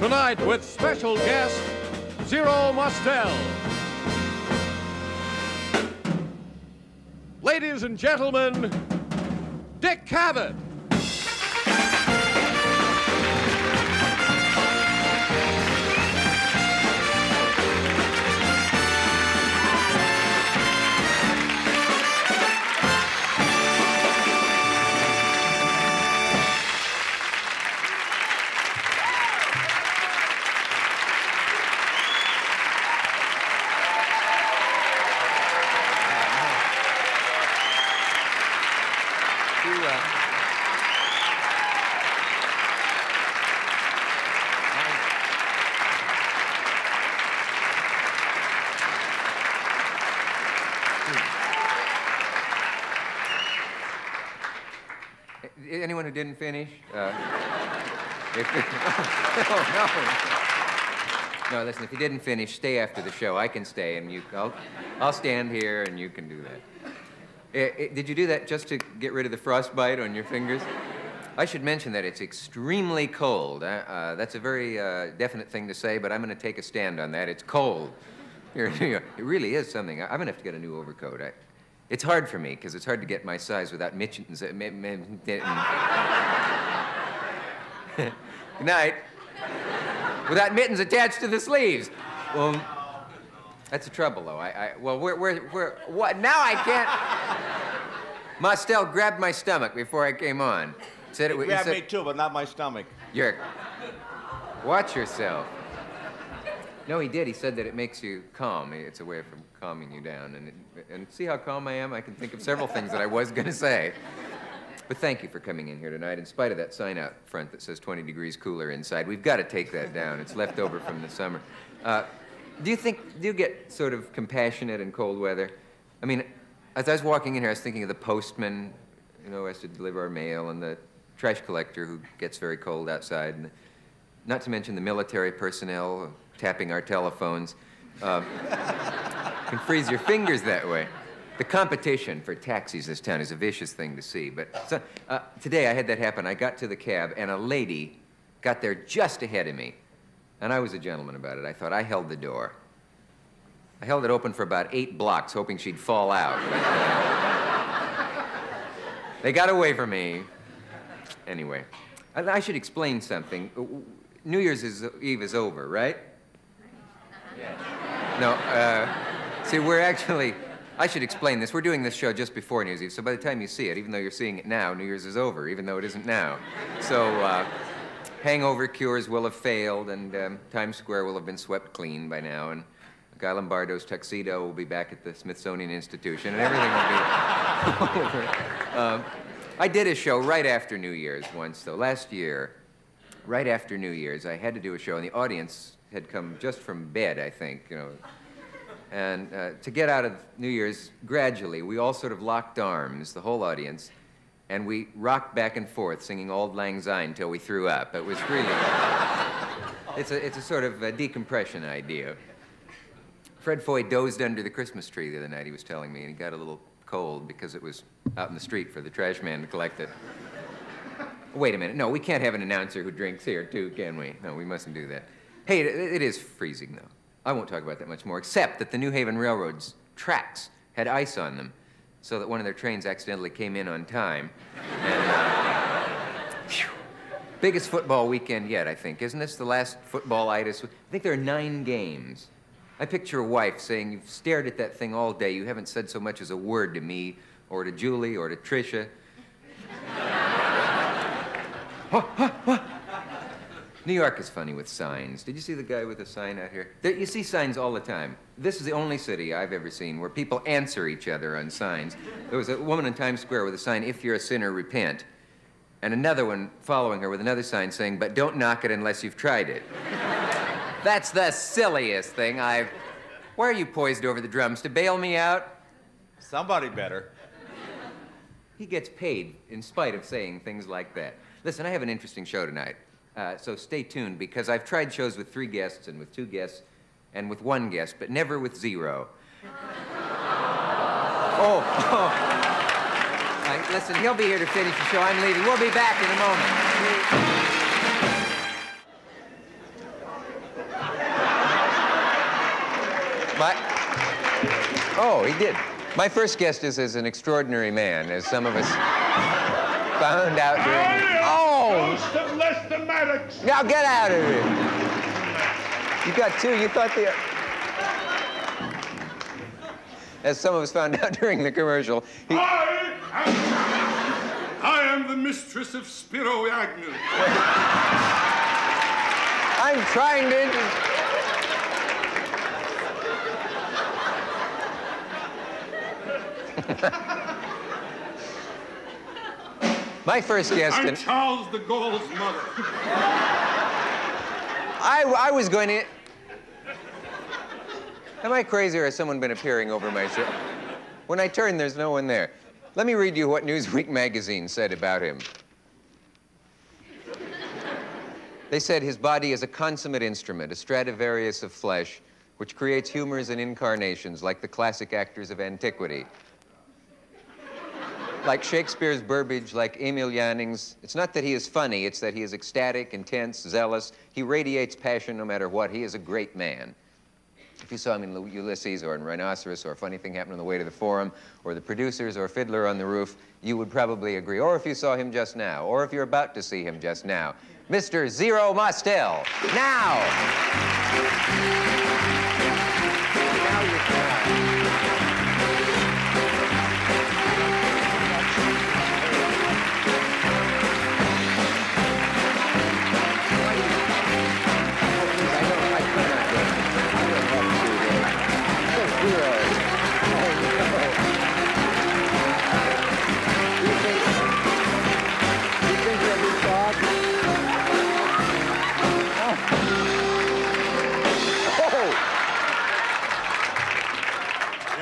Tonight with special guest, Zero Mostel. Ladies and gentlemen, Dick Cavett. Anyone who didn't finish? No, listen, if you didn't finish, stay after the show. I can stay, and I'll stand here, and you can do that. Did you do that just to get rid of the frostbite on your fingers? I should mention that it's extremely cold. That's a very definite thing to say, but I'm going to take a stand on that. It's cold. It really is something. I'm going to have to get a new overcoat. It's hard for me, because it's hard to get my size without mittens. Good night. Without mittens attached to the sleeves. Well, that's the trouble, though. Well, what? Now I can't. Mostel grabbed my stomach before I came on. He grabbed me too, but not my stomach. Watch yourself. No, he did. He said that it makes you calm. It's a way of calming you down. And see how calm I am? I can think of several things that I was going to say. But thank you for coming in here tonight. In spite of that sign out front that says 20 degrees cooler inside, we've got to take that down. It's left over from the summer. Do you get sort of compassionate in cold weather? I mean, as I was walking in here, I was thinking of the postman, who has to deliver our mail, and the trash collector who gets very cold outside, and not to mention the military personnel tapping our telephones. Can freeze your fingers that way. The competition for taxis in this town is a vicious thing to see. But today I had that happen. I got to the cab, and a lady got there just ahead of me. And I was a gentleman about it. I thought I held the door. I held it open for about 8 blocks, hoping she'd fall out. But, they got away from me. Anyway, I should explain something. New Year's Eve is over, right? Yes. No, see, I should explain this. We're doing this show just before New Year's Eve, so by the time you see it, even though you're seeing it now, New Year's is over, even though it isn't now. So, hangover cures will have failed, and Times Square will have been swept clean by now, and Guy Lombardo's tuxedo will be back at the Smithsonian Institution, and everything will be over. I did a show right after New Year's once, though. Last year, right after New Year's, I had to do a show, and the audience had come just from bed, I think, And to get out of New Year's gradually, we all sort of locked arms, the whole audience, and we rocked back and forth, singing Auld Lang Syne till we threw up. It was really, it's a sort of a decompression idea. Fred Foy dozed under the Christmas tree the other night, he was telling me, and he got a little cold because it was out in the street for the trash man to collect it. Wait a minute, no, we can't have an announcer who drinks here too, can we? No, we mustn't do that. Hey, it is freezing, though. I won't talk about that much more, except that the New Haven Railroad's tracks had ice on them, so that one of their trains accidentally came in on time. And, biggest football weekend yet, I think. Isn't this the last football-itis? I think there are 9 games. I picture a wife saying, "You've stared at that thing all day. You haven't said so much as a word to me, or to Julie, or to Tricia." New York is funny with signs. Did you see the guy with the sign out here? You see signs all the time. This is the only city I've ever seen where people answer each other on signs. There was a woman in Times Square with a sign, "If you're a sinner, repent." And another one following her with another sign saying, "But don't knock it unless you've tried it." That's the silliest thing Why are you poised over the drums? To bail me out? Somebody better. He gets paid in spite of saying things like that. Listen, I have an interesting show tonight. So stay tuned, because I've tried shows with 3 guests and with 2 guests and with 1 guest, but never with 0. Listen, he'll be here to finish the show. I'm leaving. We'll be back in a moment. Oh, he did. My first guest is an extraordinary man, as some of us found out during... Oh! Ghost of Lester Maddox! Now get out of here. You got two. You thought the... As some of us found out during the commercial, he... I am the mistress of Spiro Agnew. I'm trying to... My first guest... I'm Charles de Gaulle's mother. I was going to... Am I crazy or has someone been appearing over my show? When I turn, there's no one there. Let me read you what Newsweek magazine said about him. They said his body is a consummate instrument, a Stradivarius of flesh, which creates humors and incarnations like the classic actors of antiquity. Like Shakespeare's Burbage, like Emil Yanning's. It's not that he is funny, it's that he is ecstatic, intense, zealous. He radiates passion no matter what. He is a great man. If you saw him in Ulysses or in Rhinoceros or Funny Thing Happened on the Way to the Forum or The Producers or Fiddler on the Roof, you would probably agree. Or if you saw him just now, or if you're about to see him just now. Mr. Zero Mostel, now!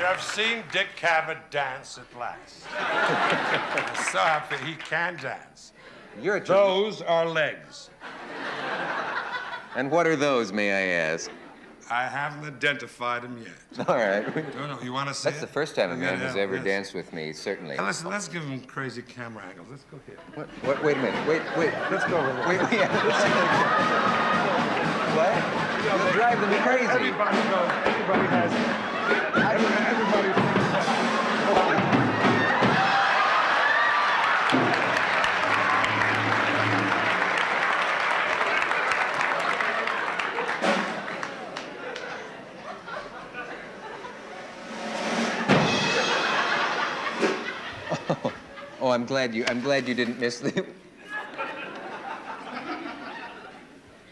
I've seen Dick Cavett dance at last. I'm so happy he can dance. Those are legs. And what are those, may I ask? I haven't identified him yet. All right. No, you want to see That's it? the first time a man has ever danced with me, certainly. Now listen, let's give him crazy camera angles. Let's go here. What? Wait a minute. Wait. Let's go over there. Wait, yeah. What? You'll drive them crazy. Everybody knows. Everybody has... Everybody thinks Oh, I'm glad you didn't miss the...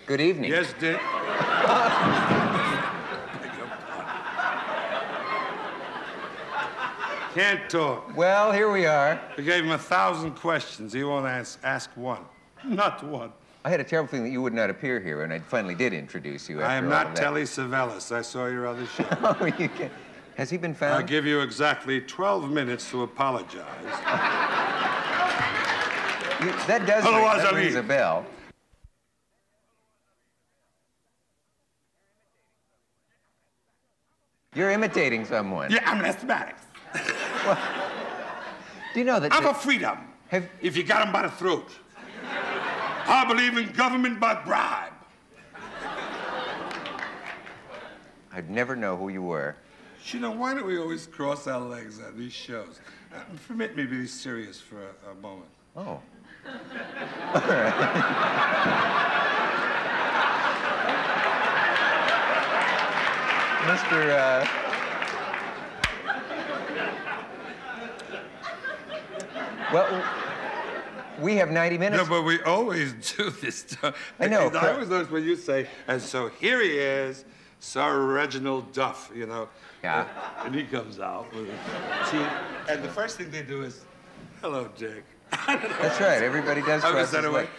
Good evening. Yes, Dick. Can't talk. Well, here we are. We gave him 1,000 questions. He won't ask one. Not one. I had a terrible feeling that you would not appear here, and I finally did introduce you after I am all not of that. Telly Savalas. I saw your other show. Oh, you can't. Has he been found? I'll give you exactly 12 minutes to apologize. That does Otherwise, rings a bell. You're imitating someone. Yeah, I'm Lester Maddox. Well, do you know that... I'm for freedom. If you got him by the throat. I believe in government by bribe. I'd never know who you were. You know, why don't we always cross our legs on these shows? Permit me to be serious for a moment. Oh. All right. Mr. Well, we have 90 minutes. No, but we always do this. I know. I always notice when you say, and so here he is, Sir Reginald Duff, you know. Yeah. And he comes out with a tea. And the first thing they do is, hello, Dick. That's right. Everybody does cross his legs.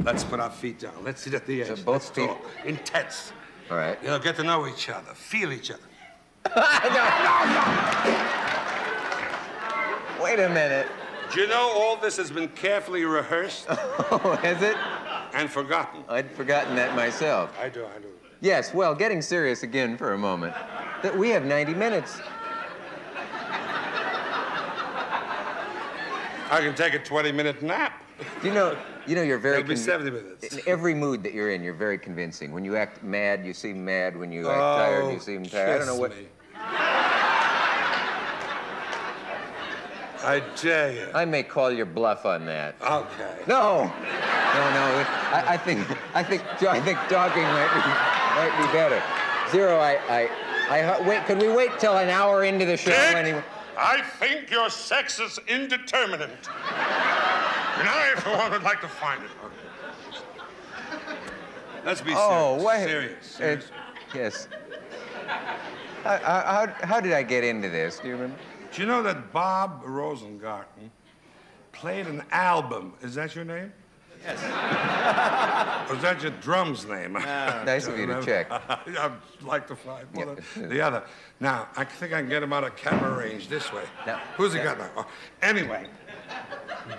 Let's put our feet down. Let's sit at the edge. So both Let's feet... talk. Intense. All right. You know, get to know each other. Feel each other. No. Wait a minute. Do you know all this has been carefully rehearsed? Oh, has it? And forgotten. I'd forgotten that myself. I do. Yes, well, getting serious again for a moment. That we have 90 minutes. I can take a 20-minute nap. You know, you're very... It'll be 70 minutes. In every mood that you're in, you're very convincing. When you act mad, you seem mad. When you act tired, you seem tired. I don't know what... Me. I dare you. I may call your bluff on that. Okay. No. I think talking might be better. Zero, wait. Could we wait till an hour into the show? Dick, Anyway? I think your sex is indeterminate. And I, for one, would like to find it. Let's be serious. Yes. How did I get into this? Do you remember? Do you know that Bob Rosengarten played an album? Is that your name? Yes. Or is that your drum's name? Nice of you to check. I'd like to find the other. Now, I think I can get him out of camera range this way. No. Who's he got now? Oh, anyway,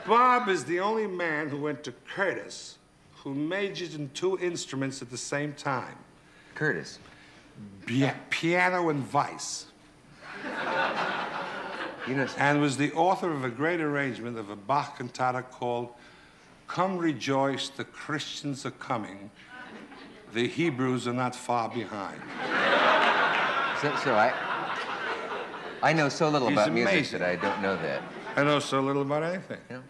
Bob is the only man who went to Curtis who majored in 2 instruments at the same time. Curtis. Piano and vice. You know, and was the author of a great arrangement of a Bach cantata called Come Rejoice, the Christians are coming. The Hebrews are not far behind. So I know so little about music amazing. that I don't know that. I know so little about anything. You know?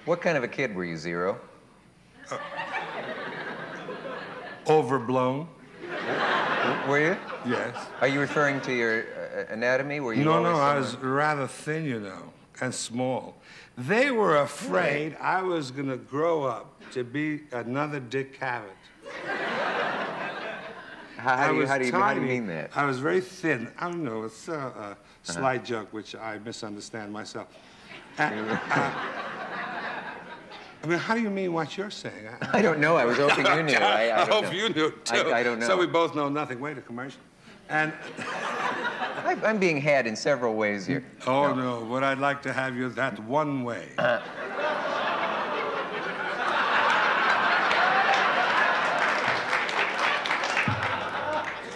What kind of a kid were you, Zero? Overblown. Were you? Yes. Are you referring to your anatomy? Were you No, always I somewhere? was rather thin, you know, and small. They were afraid I was going to grow up to be another Dick Cavett. How do you mean that? I was very thin. I don't know. It's a slight joke, which I misunderstand myself. I mean, how do you mean what you're saying? I don't know. I was hoping you knew. I hope know. you knew, too. I don't know. So we both know nothing. Wait, a commercial. And I'm being had in several ways here. Oh, no. What I'd like to have you that one way.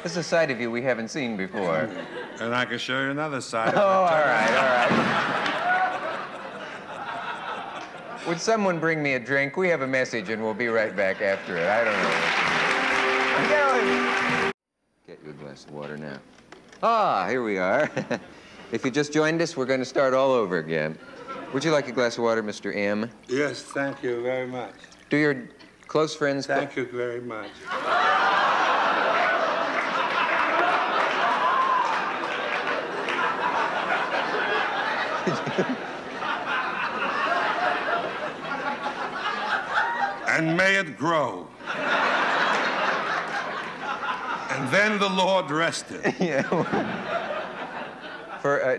This is a side of you we haven't seen before. And I can show you another side. Oh, all right. Would someone bring me a drink? We have a message, and we'll be right back after it. I don't know. Get you a glass of water now. Ah, here we are. If you just joined us, we're going to start all over again. Would you like a glass of water, Mr. M? Yes, thank you very much. Do your close friends... Thank you very much. And may it grow. And then the Lord rested. Yeah.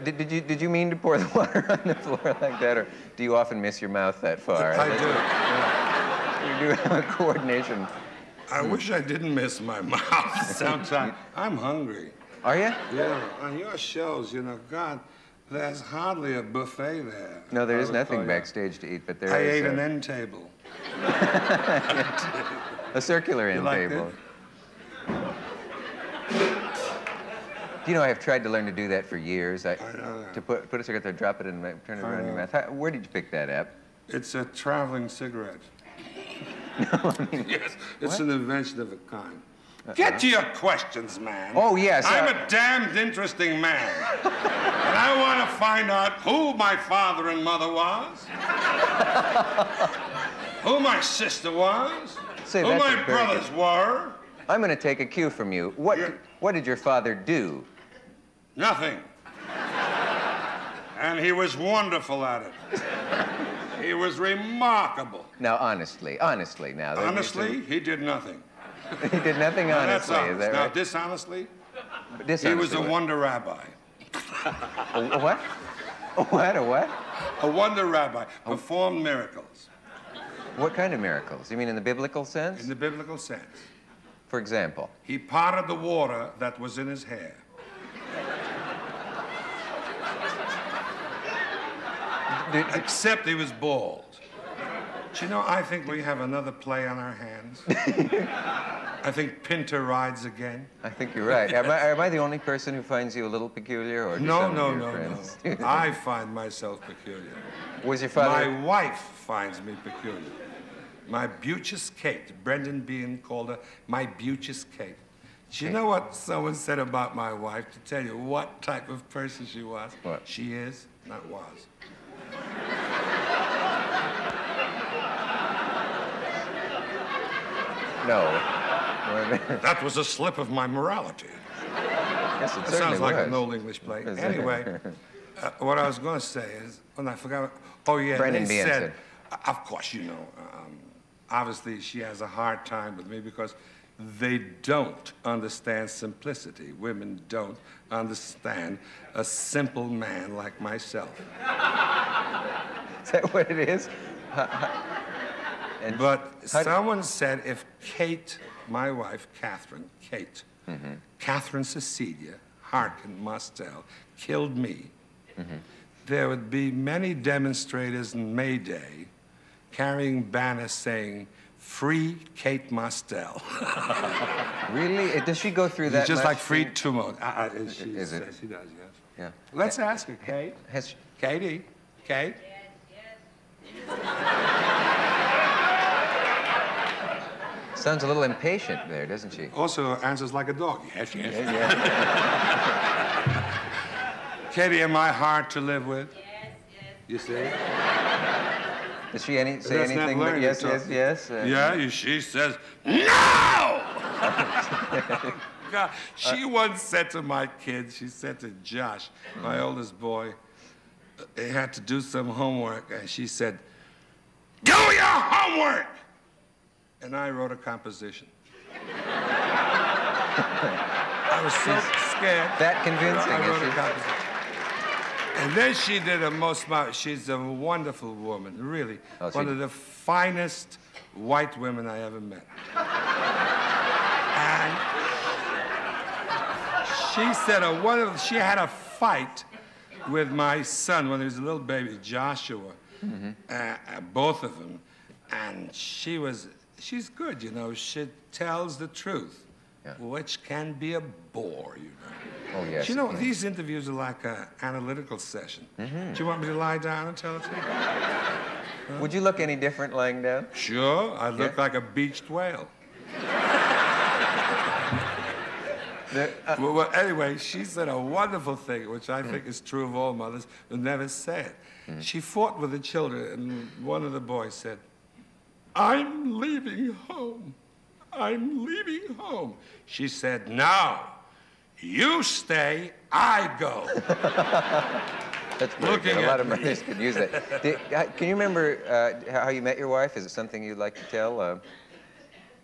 Did you mean to pour the water on the floor like that, or do you often miss your mouth that far? I do. Yeah. You do have a coordination. I wish I didn't miss my mouth sometimes. I'm hungry. Are you? Yeah, on your shows, you know, God, there's hardly a buffet there. No, there is nothing backstage to eat, but there I is... ate an end table. A circular end like table. Do you know, I've tried to learn to do that for years. I know that. To put a cigarette there, drop it, and turn it around your mouth. Where did you pick that up? It's a traveling cigarette. No, I mean... Yes, it's an invention of a kind. Get to your questions, man. Oh, yes. I'm a damned interesting man. And I want to find out who my father and mother was, who my sister was, Say, who that's my a very brothers were. I'm going to take a cue from you. What did your father do? Nothing. And he was wonderful at it. He was remarkable. Now, honestly now. Honestly, he did nothing. He did nothing Now, honestly, that's honest. is that Now, right? dishonestly, Dishonestly, he was a what? wonder rabbi. A what? A what? A what? A wonder rabbi. Performed miracles. What kind of miracles? You mean in the biblical sense? In the biblical sense. For example? He parted the water that was in his hair. Except he was bald. Do you know, I think we have another play on our hands. I think Pinter rides again. I think you're right. Am I the only person who finds you a little peculiar, or do some of your friends? I find myself peculiar. Was your father... My wife finds me peculiar. My beauteous Kate. Brendan Behan called her my beauteous Kate. Do you know what someone said about my wife, to tell you what type of person she was? What? She is, not was. No. That was a slip of my morality. Yes, it That certainly sounds like was. an old English play. Is it? Anyway, what I was going to say is, when I forgot, oh yeah, Brennan they Behan said, of course, you know, obviously she has a hard time with me because they don't understand simplicity. Women don't understand a simple man like myself. Is that what it is? But someone said if Kate, my wife, Catherine, Kate, Catherine Cecilia Harkin Mostel, killed me, there would be many demonstrators in May Day carrying banners saying, "Free Kate Mostel." Really? Does she go through that Just much? like free Tummo. Is it? She does, yes. Yeah. Let's ask her, Kate. Has she... Katie, Kate? Sounds a little impatient there, doesn't she? Also answers like a dog. Yes, yes. Yeah. Katie, am I hard to live with? Yes, yes. You see? Does she say That's anything not but yes, learning yes, to yes? She says, no! God, she once said to my kids, she said to Josh, my oldest boy, they had to do some homework, and she said, "Do your homework!" And I wrote a composition. I was so scared. That convincing, I wrote is a she? composition. And then she did a she's a wonderful woman, really. Oh, One of the finest white women I ever met. And she said she had a fight with my son when he was a little baby, Joshua, both of them. And she's good, you know. She tells the truth, which can be a bore, you know. Oh, yes. You know, these interviews are like an analytical session. Do you want me to lie down and tell it to you? Would you look any different lying down? Sure, I look like a beached whale. Well, anyway, she said a wonderful thing, which I think is true of all mothers who never say it. She fought with the children, and one of the boys said, "I'm leaving home. I'm leaving home." She said, "No, you stay, I go." That's very good. A lot of mothers could use that. Can you remember how you met your wife? Is it something you'd like to tell?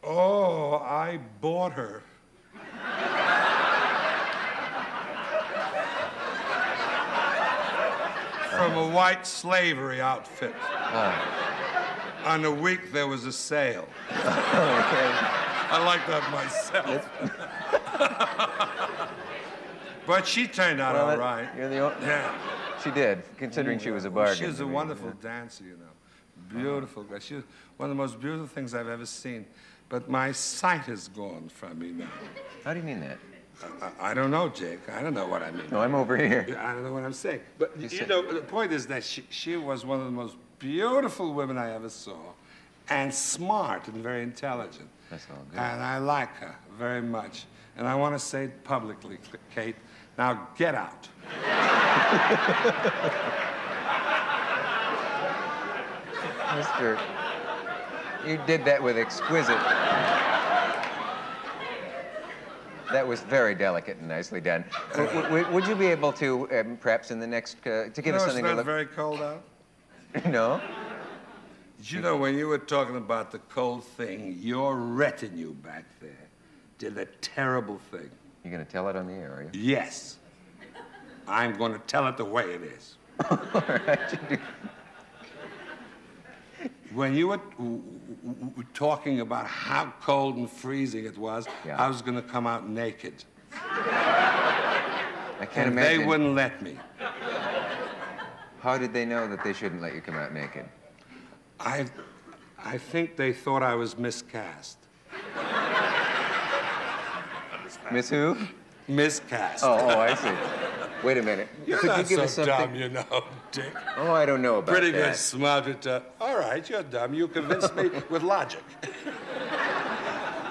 Oh, I bought her. From a white slavery outfit. On the week there was a sale. I like that myself. But she turned out all right. You're the only... Yeah. She did, considering she was a bargain. She was a wonderful dancer, you know. Beautiful girl. She was one of the most beautiful things I've ever seen. But my sight is gone from me now. How do you mean that? I don't know, Jake. I don't know what I mean. No, I'm over here. I don't know what I'm saying. But, you know, the point is that she was one of the most beautiful women I ever saw, and smart and very intelligent. That's all good. And I like her very much. And I want to say it publicly, Kate, now get out. Mister, you did that with exquisite... That was very delicate and nicely done. Would you be able to, perhaps in the next, to give us something to look... It's not very cold out? No? Did you know when you were talking about the cold thing, your retinue back there did a terrible thing? You're going to tell it on the air, are you? Yes. I'm going to tell it the way it is. All right, you do. When you were talking about how cold and freezing it was, I was going to come out naked. I can't imagine. They wouldn't let me. How did they know that they shouldn't let you come out naked? I think they thought I was miscast. Miss who? Miscast. Oh, I see. Wait a minute. You're not so dumb, you know, Dick. Oh, I don't know about Pretty that. good smart. All right, you're dumb. You convinced me with logic.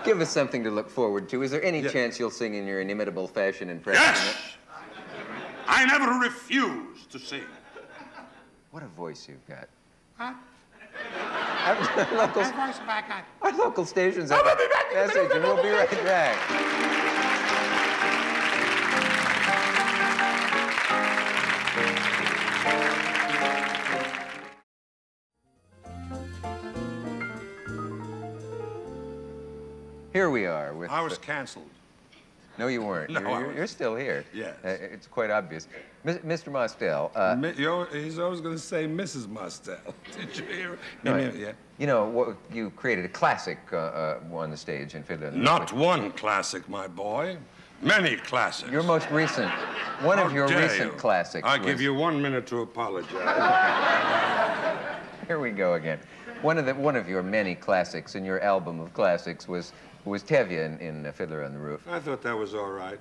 Give us something to look forward to. Is there any chance you'll sing in your inimitable fashion and press? Yes! I never refuse to sing. What a voice you've got. Huh? Local, What voice have I got? our local stations have a message, and we'll be right back. Here we are with... I was canceled. No, you weren't. No, You're still here. Yes. It's quite obvious. Mr. Mostel, He's always going to say Mrs. Mostel. Did you hear? No, Yeah. you know, you created a classic on the stage in Finland. Not one classic, my boy. Many classics. Your most recent, one of your recent classics. I give you 1 minute to apologize. Here we go again. One of your many classics in your album of classics was Tevye in Fiddler on the Roof. I thought that was all right.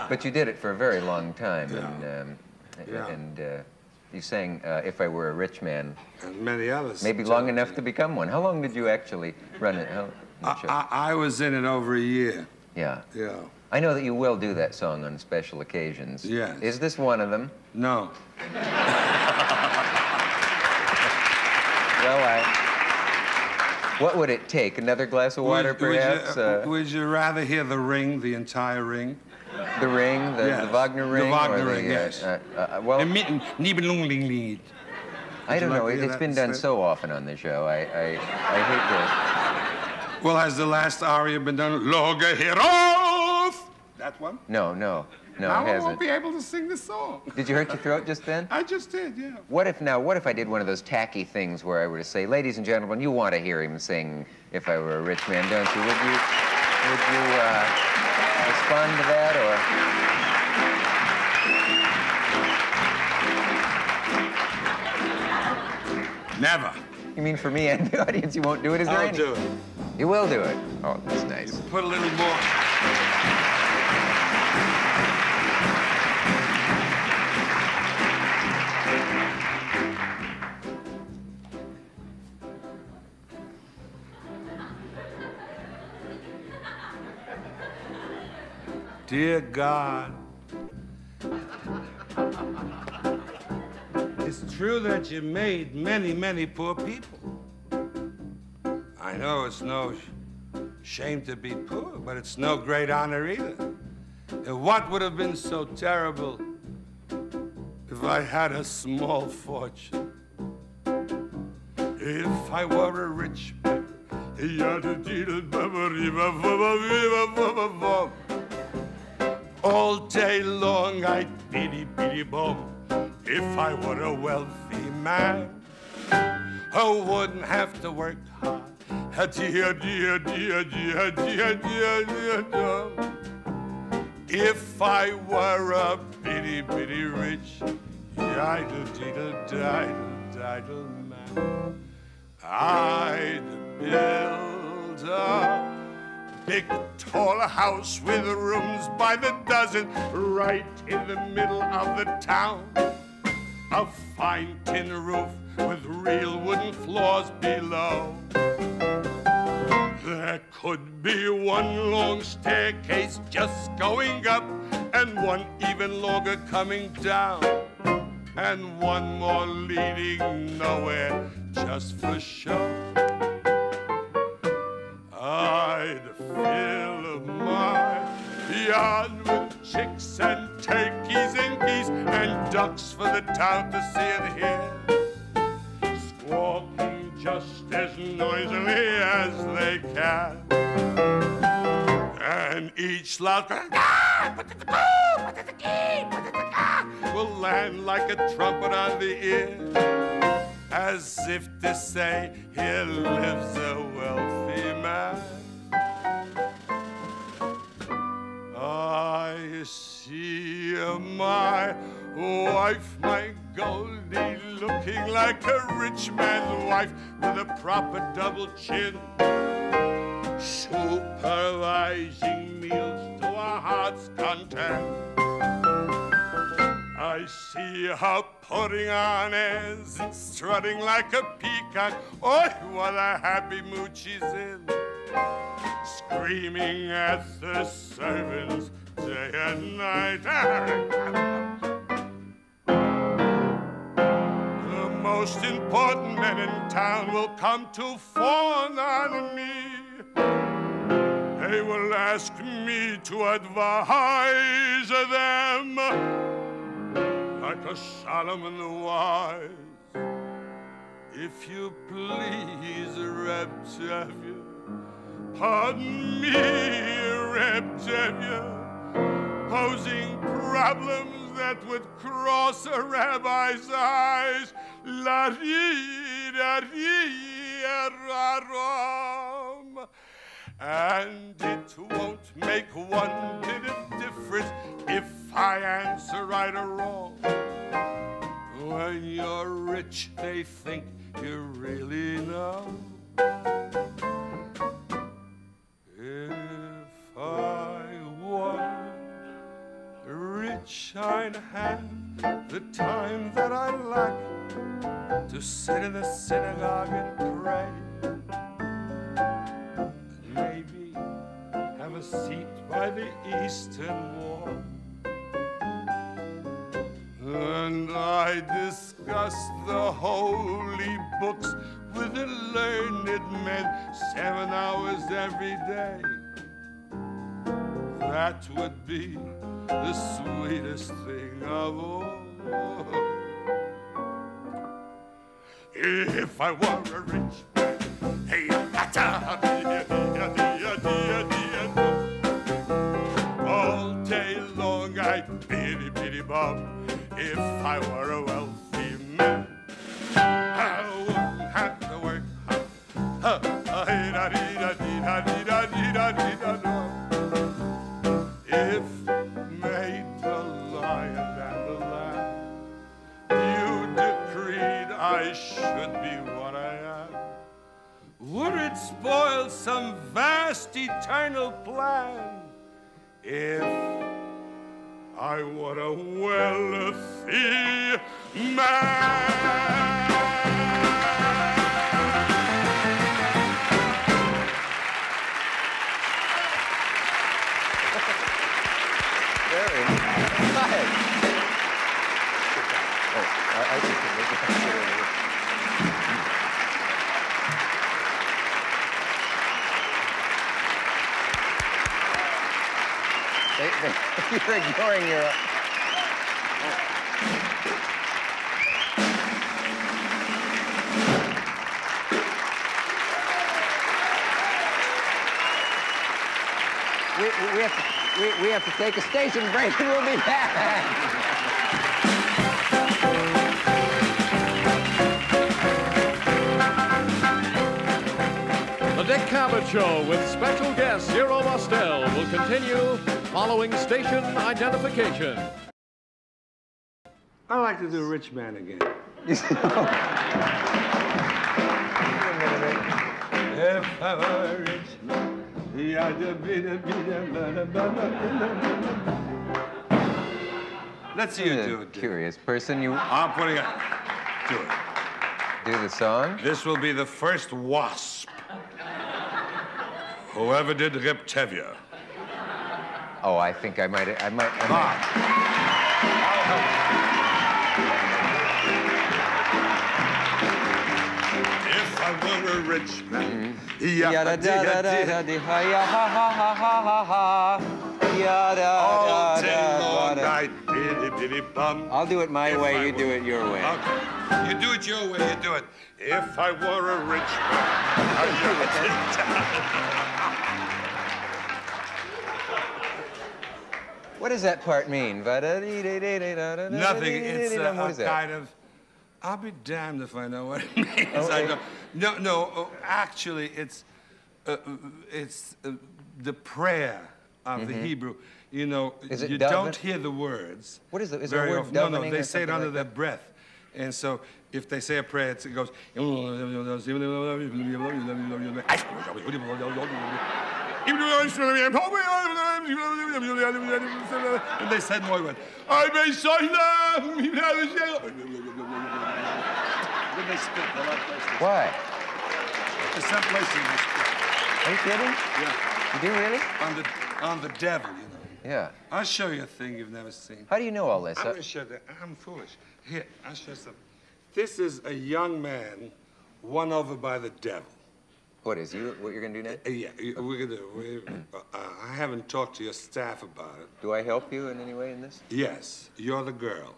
But you did it for a very long time, Yeah. and you sang "If I Were a Rich Man." And many others. Maybe long enough to become one. How long did you actually run it? I was in it over a year. Yeah. Yeah. I know that you will do that song on special occasions. Yes. Is this one of them? No. Well, what would it take? Another glass of water, perhaps? Would you rather hear the Ring, the entire Ring? The Ring, the Yes. Wagner Ring? The Wagner or Ring, yes. Well, Nibelungenlied. I don't like know. to hear It's that been done instead? so often on the show. I hate Well, has the last aria been done? Loge Herof! That one? to... No, it Now I won't hasn't. be able to sing the song. Did you hurt your throat just then? I just did, yeah. What if I did one of those tacky things where I were to say, ladies and gentlemen, you want to hear him sing If I Were a Rich Man, don't you? Would you respond to that, or? Never. You mean for me and the audience, you won't do it? Is there I'll any? do it. You will do it. Oh, that's nice. Put a little more. Dear God, it's true that you made many, many poor people. I know it's no shame to be poor, but it's no great honor either. And what would have been so terrible if I had a small fortune? If I were a rich man, all day long I'd biddy-biddy-bom. If I were a wealthy man, I wouldn't have to work hard. If I were a bitty-bitty rich diddle-diddle-diddle-diddle man, I'd build a big tall house with rooms by the dozen right in the middle of the town. A fine tin roof with real wooden floors below. There could be one long staircase just going up and one even longer coming down, and one more leading nowhere just for show. I'd fill my yard with chicks and turkeys and geese and ducks for the town to see and hear, squawking just as noisily as they can. And each loud cry will land like a trumpet on the ear, as if to say, here lives a wealthy man. I see my wife, my Goldie, looking like a rich man's wife with a proper double chin, supervising meals to our heart's content. I see her putting on airs and strutting like a peacock. Oh, what a happy mood she's in, screaming at the servants day and night. most important men in town will come to fawn on me. They will ask me to advise them like a Solomon the wise. If you please, Rebtevia, pardon me, Rebtevia, posing problems that would cross a rabbi's eyes. La-dee-da-dee-da-rom. And it won't make one bit of difference if I answer right or wrong. When you're rich, they think you really know. If I were rich, I'd have the time that I like to sit in the synagogue and pray. Maybe have a seat by the Eastern Wall. And I discuss the holy books with the learned men 7 hours every day. That would be the sweetest thing of all. If I were a rich man, hey, all day long I'd biddy-biddy-bum. If I were a wealthy man, I wouldn't have to work. If made the lion and the lamb, you decreed I should be what I am, would it spoil some vast eternal plan if I were a wealthy man? Very nice. Oh, I think you make it. You're ignoring your... We have to take a station break and we'll be back. The Dick Cavett Show with special guest Zero Mostel will continue following station identification. I'd like to do Rich Man again. If I were a rich man, let's see you do it. Curious person, you... I'm putting it. Do it. Do the song? This will be the first wasp. Whoever did Rebtevia. Oh, I think I might... I'll help you. If I were a rich man, all day long I'd biddy-biddy-bum. I'll do it my way, you do it your way. Okay. You do it your way, you do it. If I were a rich man, What does that part mean? Nothing. It's a kind of... I'll be damned if I know what it means. Okay. Actually, it's the prayer of the Hebrew. You know, you don't hear the words. What is it? Is there a word No, they say it under their breath. And so if they say a prayer, it goes... And they said more one. Then they spit a lot of places. Why? There's some places they spit. Are you kidding? Yeah. You do really? On the devil, you know. Yeah. I'll show you a thing you've never seen. How do you know all this? I'm going to show you. I'm foolish. Here, I'll show you something. This is a young man won over by the devil. What you're gonna do now? Yeah, we're gonna do. I haven't talked to your staff about it. Do I help you in any way in this? Yes, you're the girl.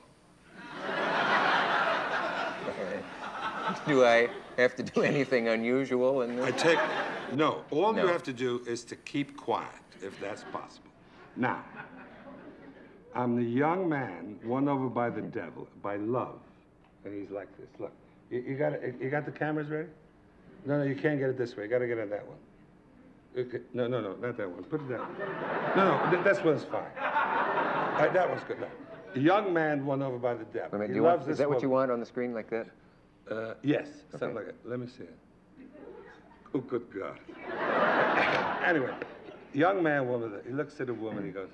Do I have to do anything unusual in this? No, all you have to do is to keep quiet, if that's possible. Now, I'm the young man won over by the devil, by love. And he's like this, look. You got the cameras ready? No, you can't get it this way. You got to get it that one. Okay. No, not that one. Put it down. No, this one's fine. All right, that one's good. Now, a young man won over by the devil. Wait a minute, is that what you want on the screen like that? Yes, something like that. Let me see it. Oh, good God. Anyway, young man, woman, he looks at a woman, he goes,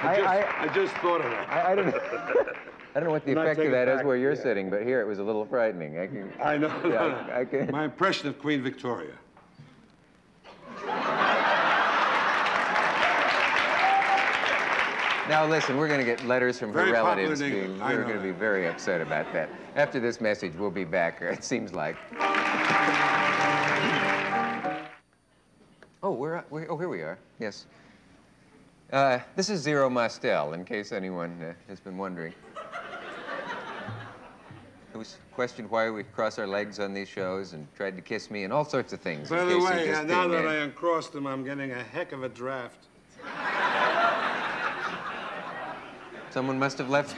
I just thought of that. I don't know. I don't know what the effect of that is where you're sitting, but here it was a little frightening. I know. Yeah, My impression of Queen Victoria. Now listen, we're going to get letters from her relatives. We're going to be that. very upset about that. After this message, we'll be back, it seems like. Oh, here we are. Yes. This is Zero Mostel, in case anyone has been wondering. It was questioned why we cross our legs on these shows and tried to kiss me and all sorts of things. By the way, now that I uncrossed them, I'm getting a heck of a draft. Someone must have left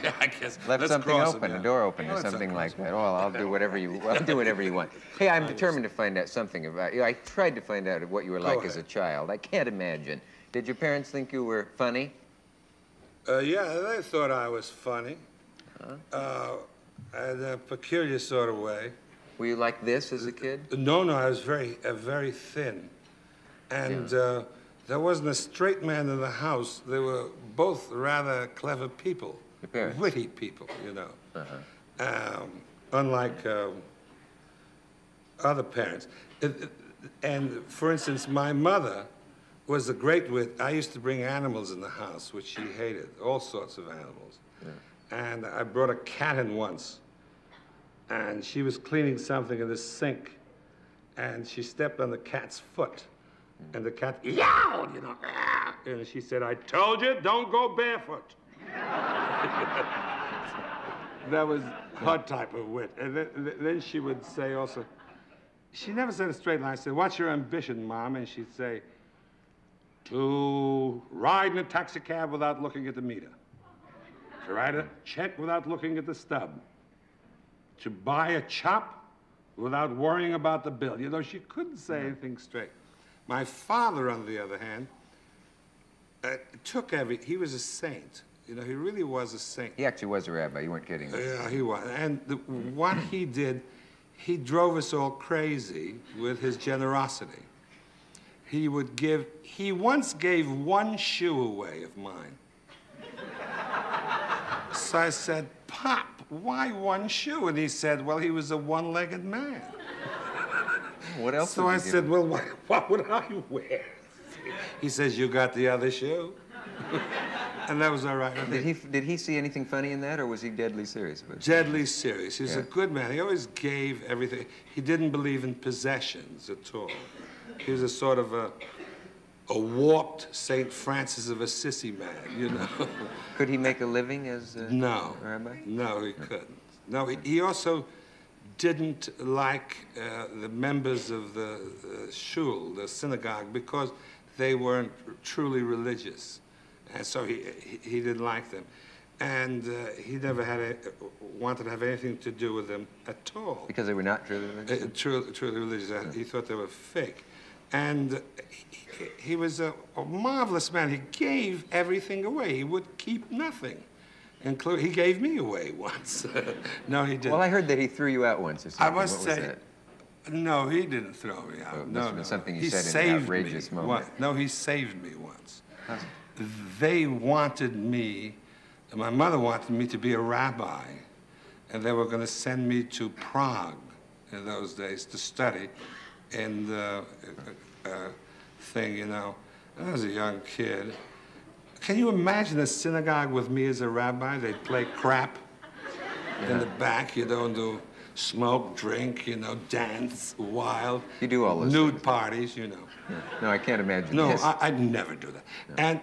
something open, a door open or something like that. Oh, I'll do whatever you want. Hey, I'm determined to find out something about you. I tried to find out what you were like as a child. I can't imagine. Did your parents think you were funny? Yeah, they thought I was funny. In a peculiar sort of way. Were you like this as a kid? No, I was very thin. And there wasn't a straight man in the house. They were both rather clever people. Your parents? Witty people, you know. Unlike other parents. And, for instance, my mother was a great wit. I used to bring animals in the house, which she hated, all sorts of animals. And I brought a cat in once. And she was cleaning something in the sink. And she stepped on the cat's foot. And the cat yowled, you know. And she said, I told you, don't go barefoot. That was her type of wit. And then she would say also, she never said a straight line. I said, what's your ambition, Mom? And she'd say, to ride in a taxi cab without looking at the meter. To write a check without looking at the stub. To buy a chop without worrying about the bill. You know, she couldn't say anything straight. My father, on the other hand, he was a saint. You know, he really was a saint. He actually was a rabbi, you weren't kidding. Yeah, he was. And what he did, he drove us all crazy with his generosity. He once gave one shoe away of mine. So I said, Pop, why one shoe? And he said, well, he was a one-legged man. What else? So I said, well, what would I wear? He says, you got the other shoe. And that was all right. Did he see anything funny in that, or was he deadly serious about it? Deadly serious. He was a good man. He always gave everything. He didn't believe in possessions at all. He was a sort of a warped St. Francis of Assisi man, you know. Could he make a living as a rabbi? No, he couldn't. No, he also didn't like the members of the shul, the synagogue, because they weren't truly religious. And so he didn't like them. And he never wanted to have anything to do with them at all. Because they were not truly religious? Truly religious. He thought they were fake. And he was a marvelous man. He gave everything away. He would keep nothing. He gave me away once. No, he didn't. Well, I heard that he threw you out once or something. I must say, no, he didn't throw me out. No. Something you said in an outrageous moment. No, he saved me once. they wanted me, my mother wanted me to be a rabbi, and they were going to send me to Prague in those days to study in the thing, you know. And I was a young kid. Can you imagine a synagogue with me as a rabbi? They'd play crap in the back, you know, and do smoke, drink, you know, dance, wild. You do all those nude things. Parties, you know. Yeah. No, I can't imagine. No, Yes. I'd never do that. No. And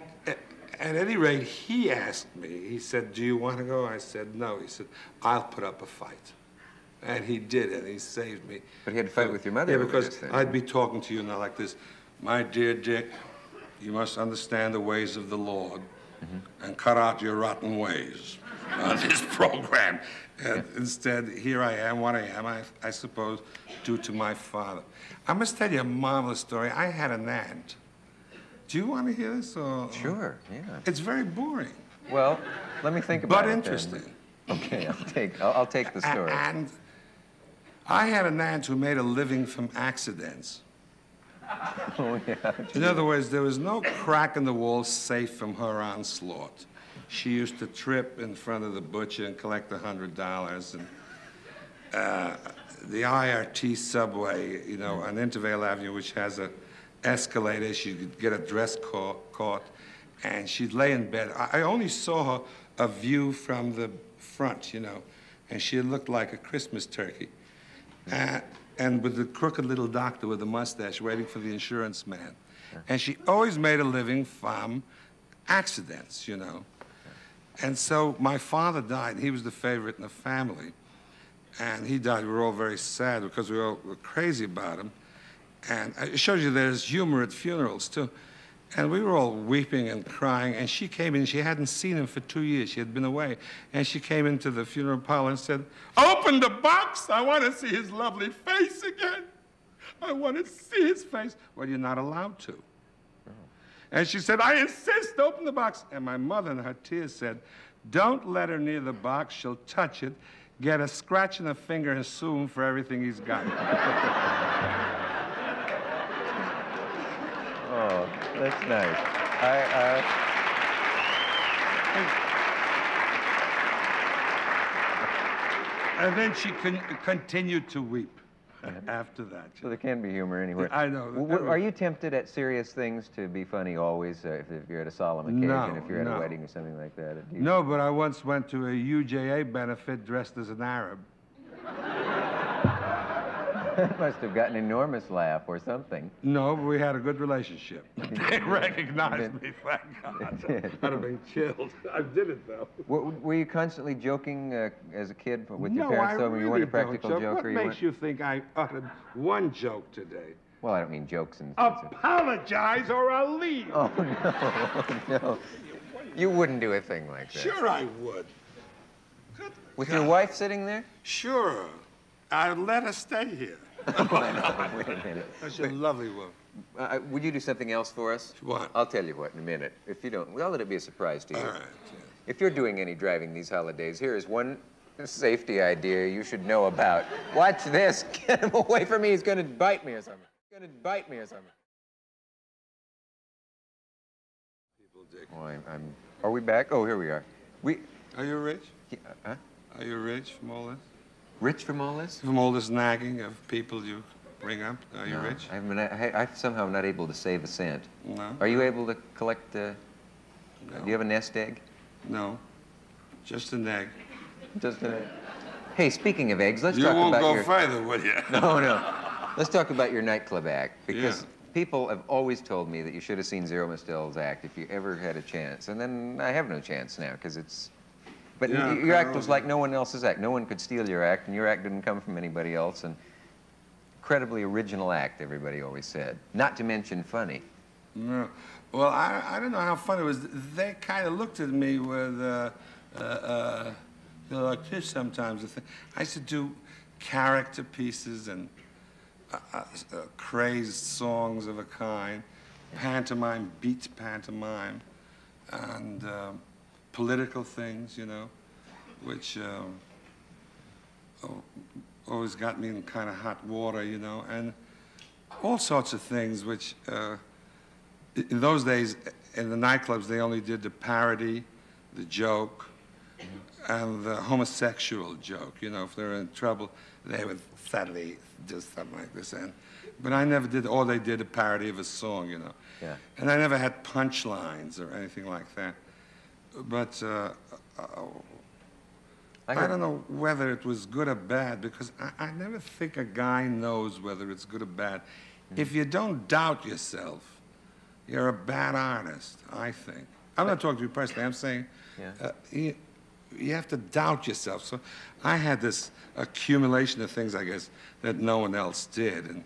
at any rate, he asked me, he said, do you want to go? I said, no. He said, I'll put up a fight. And he did, and he saved me. But he had to fight with your mother Yeah, over because this thing. I'd be talking to you now like this. My dear Dick, you must understand the ways of the Lord and cut out your rotten ways on this program. And instead, here I am, what I am, I suppose, due to my father. I must tell you a marvelous story. I had an aunt. Do you want to hear this? Or? Sure, yeah. It's very boring. Well, let me think about But it. interesting. Then. Okay, I'll take the story. And I had an aunt who made a living from accidents. Oh, yeah. In other words, there was no crack in the wall safe from her onslaught. She used to trip in front of the butcher and collect $100. And the IRT subway, you know, on Intervale Avenue, which has a escalator, she could get a dress caught, and she'd lay in bed. I only saw her a view from the front, you know, and she looked like a Christmas turkey. And with the crooked little doctor with the mustache waiting for the insurance man. And she always made a living from accidents, you know. And so my father died. He was the favorite in the family. And he died. We were all very sad because we all were crazy about him. And it shows you there's humor at funerals, too. And we were all weeping and crying. And she came in. She hadn't seen him for 2 years. She had been away. And she came into the funeral parlor and said, "Open the box. I want to see his lovely face again. I want to see his face." Well, you're not allowed to. And she said, "I insist, open the box." And my mother, in her tears, said, "Don't let her near the box. She'll touch it, get a scratch in her finger, and sue him for everything he's got." Oh, that's nice. And then she continued to weep after that. So there can be humor anywhere. I know. Are you tempted at serious things to be funny always, if you're at a solemn occasion, No, if you're at no. a wedding or something like that? No, but I once went to a UJA benefit dressed as an Arab. That must have gotten an enormous laugh or something. No, but we had a good relationship. They recognized me, thank God. I'd have been killed. I did it, though. Were you constantly joking as a kid with your No, parents? I though? really You weren't a don't practical joke. joker? What makes you think I uttered one joke today? Well, I don't mean jokes and... Apologize or I'll leave. Oh, no, no. You wouldn't do a thing like that. Sure I would. With your wife sitting there? Sure. I'd let her stay here. Oh, no, wait a minute. That's a lovely woman. Would you do something else for us? What? I'll tell you what in a minute. If you don't, well, let it be a surprise to you. All right. If you're doing any driving these holidays, here is one safety idea you should know about. Watch this. Get him away from me. He's going to bite me or something. He's going to bite me or something. Oh, are we back? Oh, here we are. Are you rich? Huh? Are you rich from all this? Rich from all this? From all this nagging of people you bring up? Are you No, rich? I'm somehow not able to save a cent. No. Are you able to collect, No. do you have a nest egg? No. Just an egg. Just an egg. Hey, speaking of eggs, let's You talk won't about go your... further, will you? No, no. Let's talk about your nightclub act, because Yeah. people have always told me that you should have seen Zero Mostel's act if you ever had a chance. And then I have no chance now, because it's... But Yeah, your act was probably. like no one else's act. No one could steal your act, and your act didn't come from anybody else. And incredibly original act, everybody always said. Not to mention funny. No. Well, I don't know how funny it was. They kind of looked at me with, like this sometimes. I used to do character pieces and crazed songs of a kind, pantomime, beat pantomime, and political things, you know, which always got me in kind of hot water, you know, and all sorts of things which, in those days, in the nightclubs, they only did the parody, the joke, and the homosexual joke. You know, if they were in trouble, they would suddenly do something like this. But I never did, or they did a parody of a song, you know. Yeah. And I never had punchlines or anything like that. But I don't know whether it was good or bad, because I never think a guy knows whether it's good or bad. If you don't doubt yourself, you're a bad artist, I think. I'm not talking to you personally. I'm saying you have to doubt yourself. So I had this accumulation of things, I guess, that no one else did. And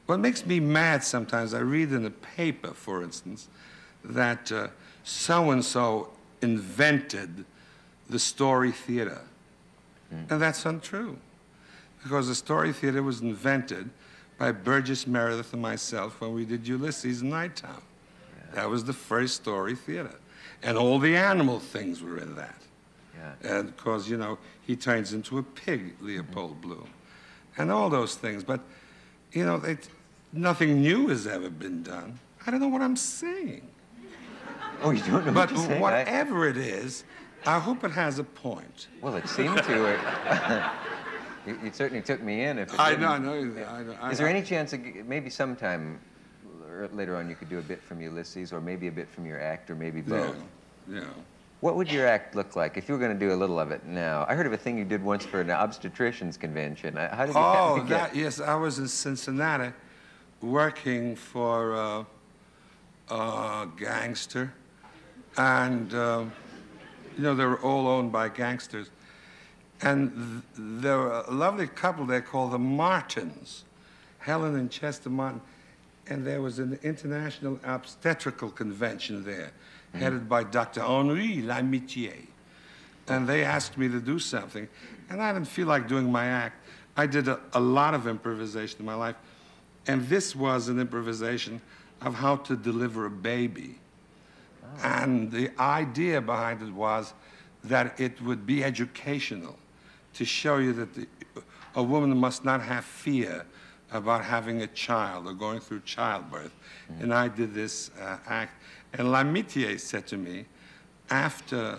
what makes me mad sometimes, I read in the paper, for instance, that so-and-so invented the story theater. And that's untrue, because the story theater was invented by Burgess Meredith and myself when we did Ulysses in Nighttown. That was the first story theater. And all the animal things were in that. And because, you know, he turns into a pig, Leopold Bloom, and all those things. But, you know, nothing new has ever been done. I don't know what I'm saying. Oh, you don't know what you're saying? But whatever it is, I hope it has a point. Well, it seemed to. You certainly took me in. If it I didn't. know. Is there any chance, maybe sometime later on, you could do a bit from Ulysses, or maybe a bit from your act, or maybe both? Yeah. What would your act look like if you were going to do a little of it now? I heard of a thing you did once for an obstetricians convention. How did you yes, I was in Cincinnati working for a gangster, and you know, they were all owned by gangsters. And there were a lovely couple there called the Martins, Helen and Chester Martin. And there was an international obstetrical convention there, headed by Dr. Henri Lamitier. And they asked me to do something. And I didn't feel like doing my act. I did a lot of improvisation in my life. And this was an improvisation of how to deliver a baby. Oh. And the idea behind it was that it would be educational, to show you that a woman must not have fear about having a child or going through childbirth. And I did this act. And Lamitier said to me, after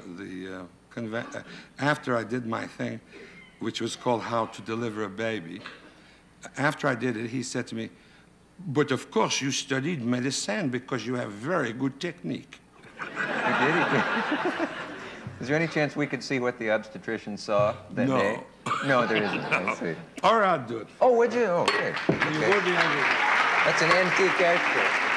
after I did my thing, which was called How to Deliver a Baby, after I did it, he said to me, "But of course you studied medicine because you have very good technique." He did. Is there any chance we could see what the obstetrician saw that day? No, there isn't. I see. All right, I'll do it. Oh, would you? Oh, okay. You will be angry. That's an antique actor.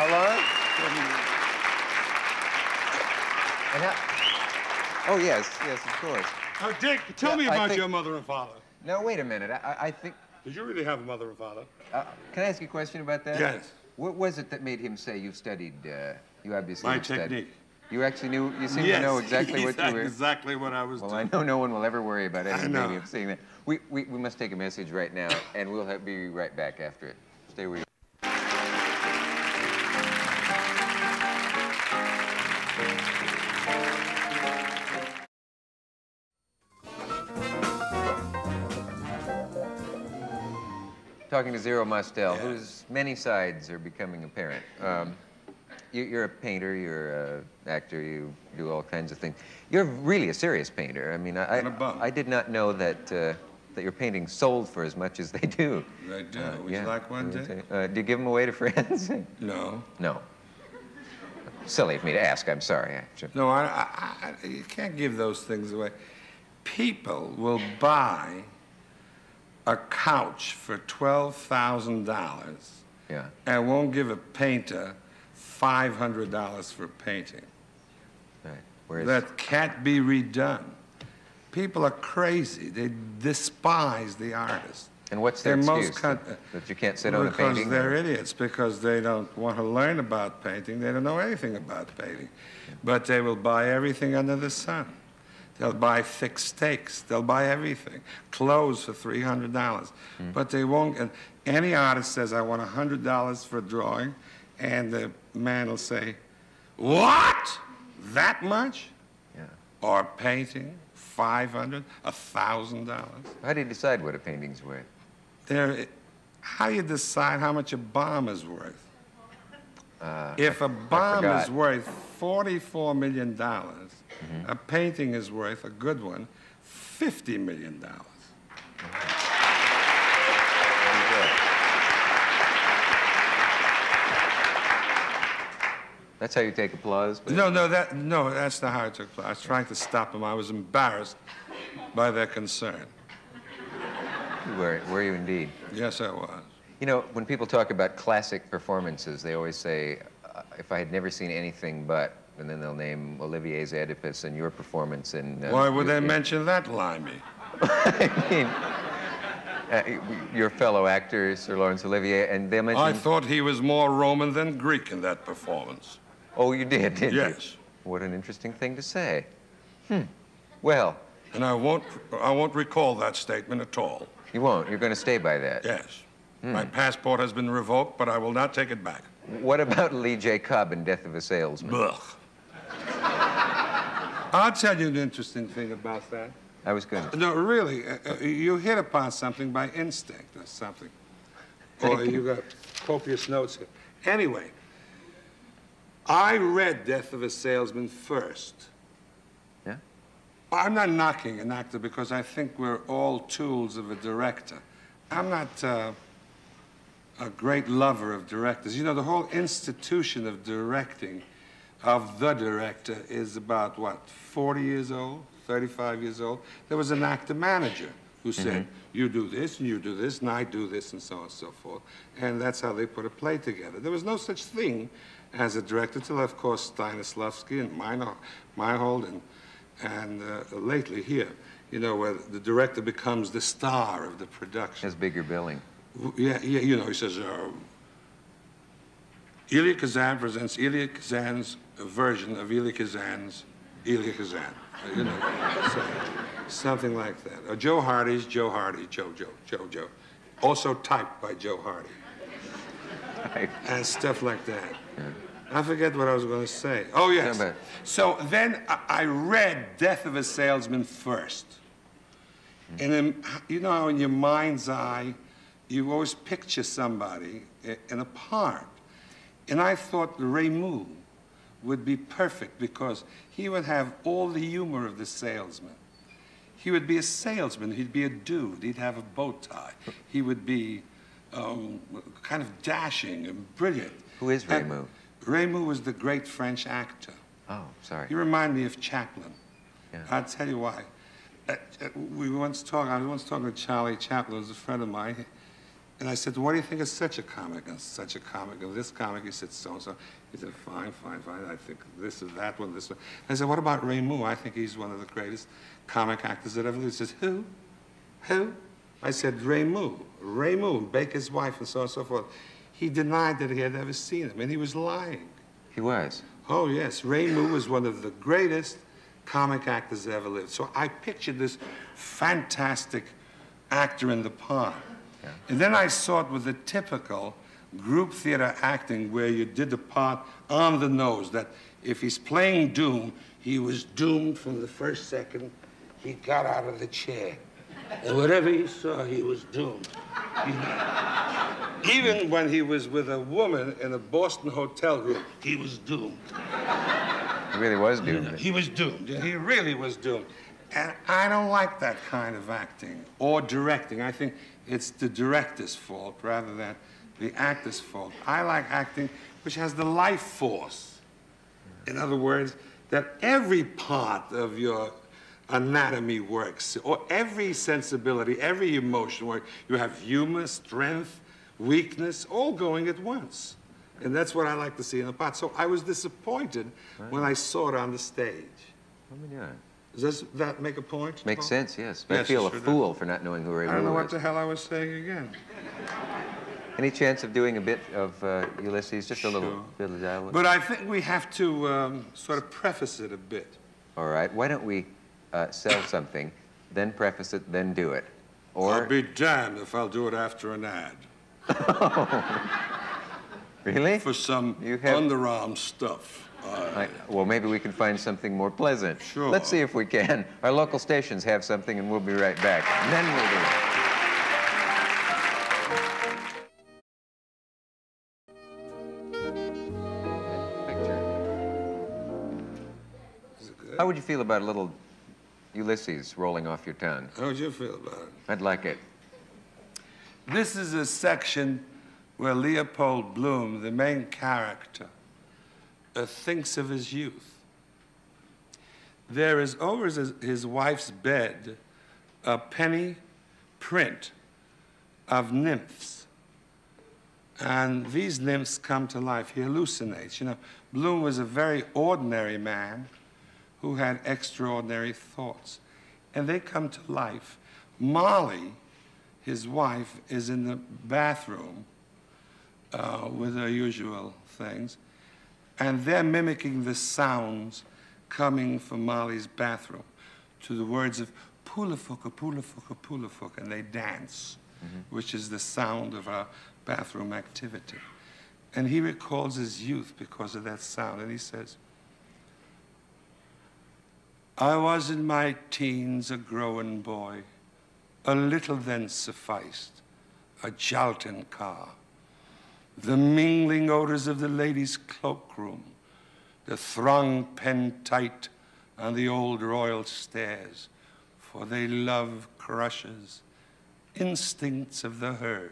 How long? And oh, yes, of course. Dick, tell me I about think- your mother and father. No, wait a minute. I think... Did you really have a mother and father? Can I ask you a question about that? Yes. What was it that made him say you studied, you obviously My have studied. technique. You actually knew, you seem to know exactly what you were... exactly what I was Well, doing. I know no one will ever worry about any know. maybe of seeing that. We must take a message right now, and we'll be right back after it. Stay where you Talking to Zero Mostel, whose many sides are becoming apparent. You're a painter, you're an actor, you do all kinds of things. You're really a serious painter. I mean, I did not know that that your paintings sold for as much as they do. They do. Would you like one, Dick? Do you give them away to friends? No. No. Silly of me to ask, I'm sorry. No, you can't give those things away. People will buy a couch for $12,000 and won't give a painter $500 for painting. Right. That can't be redone. People are crazy. They despise the artist. And what's their excuse? That you can't sit on a painting? Because they're idiots, because they don't want to learn about painting. They don't know anything about painting. But they will buy everything under the sun. They'll buy thick steaks. They'll buy everything. Clothes for $300. But they won't. And any artist says, I want $100 for a drawing, and the man will say, what? That much? Yeah. Or painting, $500, $1,000. How do you decide what a painting's worth? How do you decide how much a bomb is worth? If a bomb is worth $44 million, a painting is worth, a good one, $50 million. That's how you take applause? No, that's not how I took applause. I was trying to stop them. I was embarrassed by their concern. Were you indeed? Yes, I was. You know, when people talk about classic performances, they always say, if I had never seen anything but, and then they'll name Olivier's Oedipus and your performance in... Why would they mention that, Limey? I mean, your fellow actor, Sir Laurence Olivier, and they mentioned... I thought he was more Roman than Greek in that performance. Oh, you did, didn't you? Yes. What an interesting thing to say. Well... And I won't recall that statement at all. You won't? You're going to stay by that? Yes. My passport has been revoked, but I will not take it back. What about Lee J. Cobb in Death of a Salesman? Ugh. I'll tell you an interesting thing about that. I was going to... No, really, you hit upon something by instinct or something. Or you got copious notes here. Anyway, I read Death of a Salesman first. Yeah? I'm not knocking an actor because I think we're all tools of a director. I'm not a great lover of directors. You know, the whole institution of directing, of the director, is about, what, 40 years old, 35 years old? There was an actor manager who said, you do this, and you do this, and I do this, and so on and so forth. And that's how they put a play together. There was no such thing as a director till, of course, Stanislavski and Meyerhold and lately here, you know, where the director becomes the star of the production. Has bigger billing. Yeah, you know, he says, Elia Kazan presents Elia Kazan's version of Elia Kazan's Elia Kazan. You know, so, something like that. Or Joe Hardy's Joe Hardy, Joe. Also typed by Joe Hardy. Right. And stuff like that. Yeah. I forget what I was going to say. Oh, yes. Yeah, so then I read Death of a Salesman first. And then, you know how in your mind's eye, you always picture somebody in a part. And I thought Raymond would be perfect because he would have all the humor of the salesman. He would be a salesman. He'd be a dude. He'd have a bow tie. He would be kind of dashing and brilliant. Who is Raymond? Raymond was the great French actor. Oh, sorry. You remind me of Chaplin. Yeah. I'll tell you why. I was once talking to Charlie Chaplin, who's a friend of mine, And I said, what do you think of such a comic and such a comic and this comic? He said, so-and-so. He said, fine, fine, fine. I think this is that one, this one. I said, what about Raymond? I think he's one of the greatest comic actors that ever lived. He says, who? Who? I said, Raymond, Baker's wife, and so on and so forth. He denied that he had ever seen him, and he was lying. He was? Oh, yes. Raymond was one of the greatest comic actors that ever lived. So I pictured this fantastic actor in the part. Yeah. And then I saw it with the typical group theater acting where you did the part on the nose, that if he's playing Doom, he was doomed from the first second he got out of the chair. And whatever he saw, he was doomed. Even when he was with a woman in a Boston hotel room, he was doomed. He really was doomed. He was doomed. He really was doomed. And I don't like that kind of acting or directing. I think it's the director's fault rather than the actor's fault. I like acting which has the life force. In other words, that every part of your anatomy works, or every sensibility, every emotion works. You have humor, strength, weakness, all going at once. And that's what I like to see in the part. So I was disappointed when I saw it on the stage. Does that make a point? Makes sense, yes. But yes, I feel a fool for not knowing who Raymond was. I don't know what the hell I was saying again. Any chance of doing a bit of Ulysses, just a little bit of dialogue? But I think we have to sort of preface it a bit. All right. Why don't we sell something, then preface it, then do it? Or I'll be damned if I'll do it after an ad. Really? For some underarm stuff. Well, maybe we can find something more pleasant. Sure. Let's see if we can. Our local stations have something, and we'll be right back. And then we'll do it. How would you feel about a little Ulysses rolling off your tongue? How would you feel about it? I'd like it. This is a section where Leopold Bloom, the main character, thinks of his youth. There is over his wife's bed a penny print of nymphs. And these nymphs come to life. He hallucinates. You know, Bloom was a very ordinary man who had extraordinary thoughts. And they come to life. Molly, his wife, is in the bathroom with her usual things. And they're mimicking the sounds coming from Molly's bathroom to the words of pulafuka, pulafuka, pulafuka, and they dance, which is the sound of our bathroom activity. And he recalls his youth because of that sound, and he says, I was in my teens a growing boy, a little then sufficed, a jolting car, the mingling odors of the ladies' cloakroom, the throng penned tight on the old royal stairs, for they love crushes, instincts of the herd,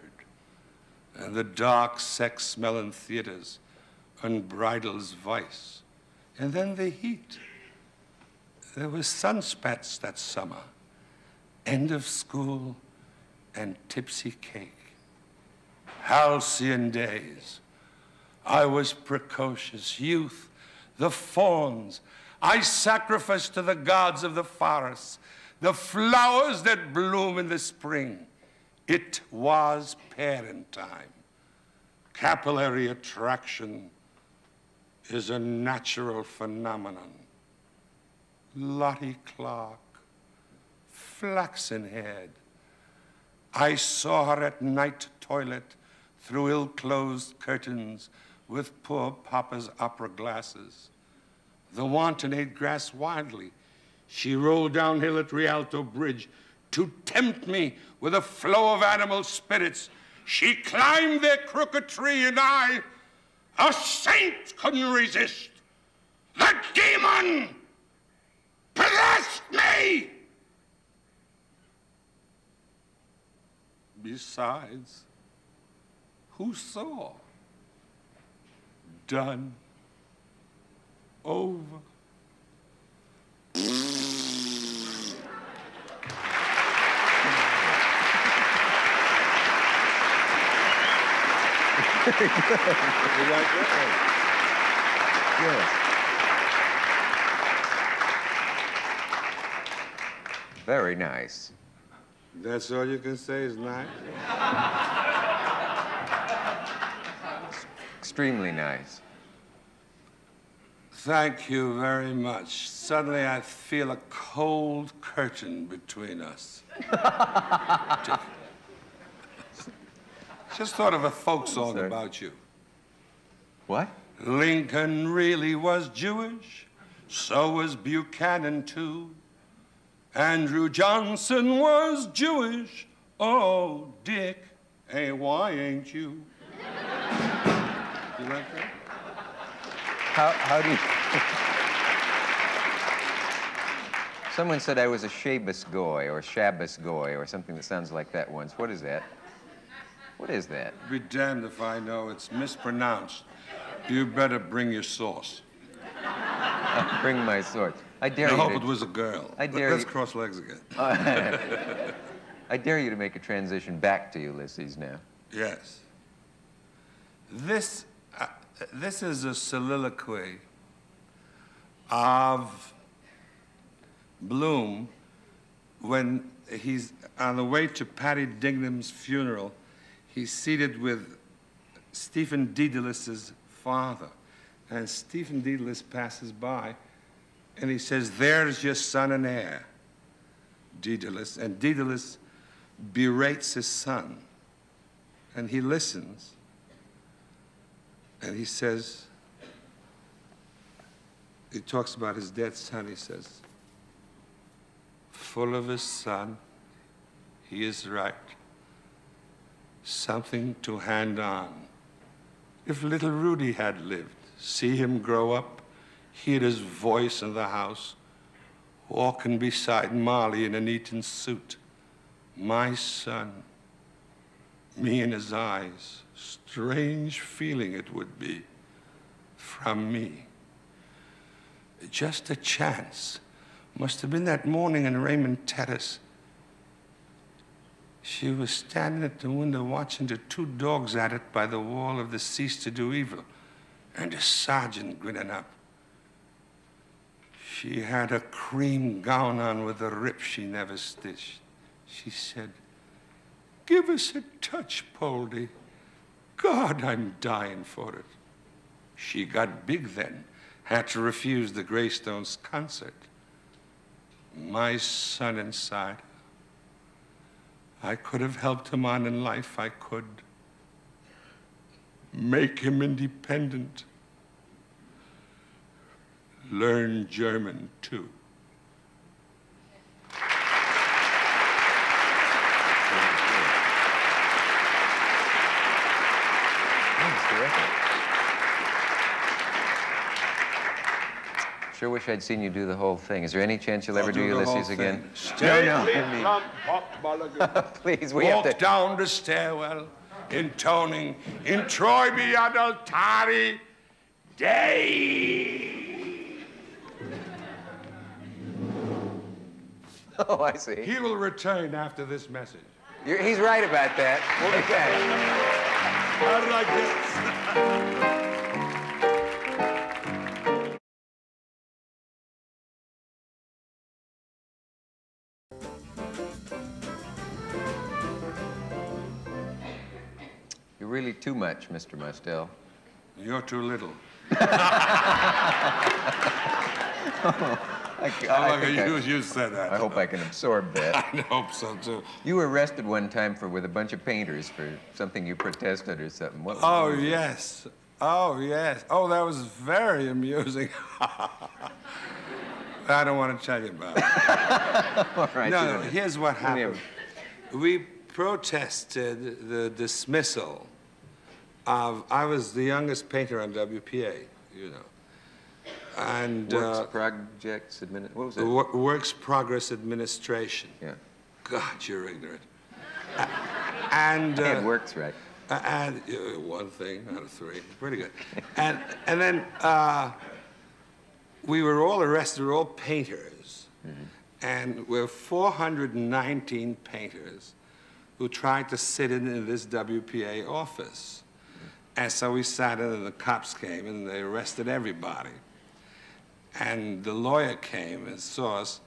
and the dark sex-smelling theaters unbridles vice. And then the heat. There was sunspats that summer, end of school and tipsy cake. Halcyon days. I was precocious, youth, the fawns. I sacrificed to the gods of the forest, the flowers that bloom in the spring. It was parent time. Capillary attraction is a natural phenomenon. Lottie Clark, flaxen-haired. I saw her at night toilet through ill-closed curtains with poor Papa's opera glasses. The wanton ate grass wildly. She rolled downhill at Rialto Bridge to tempt me with a flow of animal spirits. She climbed their crooked tree, and I, a saint, couldn't resist. The demon possessed me! Besides, who saw? Done. Over. Very good. You like that? Yes. Very nice. That's all you can say is nice? Extremely nice. Thank you very much. Suddenly I feel a cold curtain between us. Just thought of a folk song Sorry. about you. What? Lincoln really was Jewish, so was Buchanan too. Andrew Johnson was Jewish, oh, Dick, hey, why ain't you? You like that? How do you... Someone said I was a Shabbos goy or Shabbos goy or something that sounds like that once. What is that? What is that? Be damned if I know. It's mispronounced. You better bring your sauce. Bring my sword. I dare I you hope to... it was a girl. I dare Let's you... cross legs again. I dare you to make a transition back to Ulysses now. Yes. This is a soliloquy of Bloom when he's on the way to Patty Digname's funeral. He's seated with Stephen Dedalus' father. And Stephen Dedalus passes by, and he says, "There's your son and heir, Dedalus." And Dedalus berates his son. And he listens. And he says, he talks about his dead son. He says, "Full of his son, he is right. Something to hand on. If little Rudy had lived, see him grow up, hear his voice in the house, walking beside Molly in an Eton suit. My son, me in his eyes, strange feeling it would be from me. Just a chance. Must have been that morning in Raymond Terrace. She was standing at the window watching the two dogs at it by the wall of the Cease to Do Evil, and the sergeant grinning up. She had a cream gown on with a rip she never stitched. She said, 'Give us a touch, Poldy. God, I'm dying for it.' She got big then, had to refuse the Greystones concert. My son inside. I could have helped him on in life, I could. Make him independent. Learn German, too." Sure wish I'd seen you do the whole thing. Is there any chance you'll ever do Ulysses again? Stay Please, we Walk have to... down the stairwell, intoning, "In Troy be adultari Dei." Oh, I see. He will return after this message. He's right about that. We'll be back. I like this. You're really too much, Mr. Mostel. You're too little. You said that. I hope I can absorb that. I hope so, too. You were arrested one time with a bunch of painters for something you protested or something. What was Oh, it? yes. Oh, yes. Oh, that was very amusing. I don't want to tell you about it. All right. No, here's what happened. We protested the dismissal of, I was the youngest painter on WPA, you know. And Works Projects What was it? Works Progress Administration. Yeah. God, you're ignorant. And It works, right? and one thing out of three, pretty good. And then we were all arrested. We were all painters, and we're 419 painters who tried to sit in this WPA office. And so we sat in, and the cops came, and they arrested everybody. And the lawyer came and saw us.